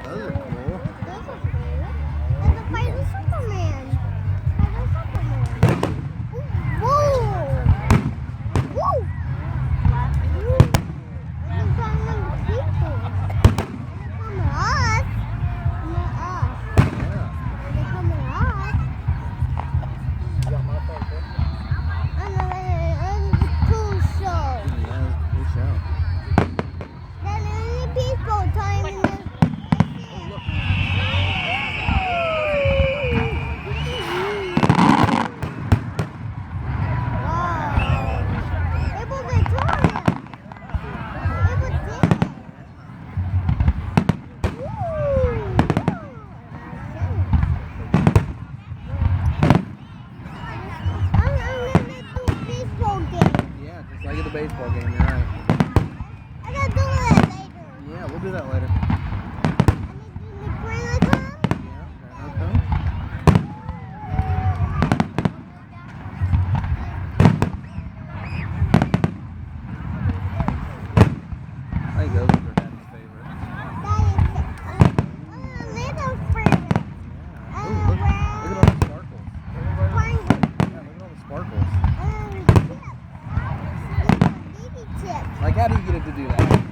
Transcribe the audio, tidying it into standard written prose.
Those are cool. Those are cool. And the fight of Superman. Fight of Superman. Whoa! Whoa! Whoa! They're coming on the people. They're coming at us. Not us. Yeah. They're coming at us. You got my phone, too? And the cool show. Yeah, good show. Then only people time in the Yeah, just like at the baseball game, you're right. I gotta do that later. Yeah, we'll do that later. I need to bring the come. Yeah, okay. I think those are Daddy's favorite. That is a little favorite. Yeah. Ooh, look at all the sparkles. Yeah, look at all the sparkles. Chip. Like, how do you get it to do that?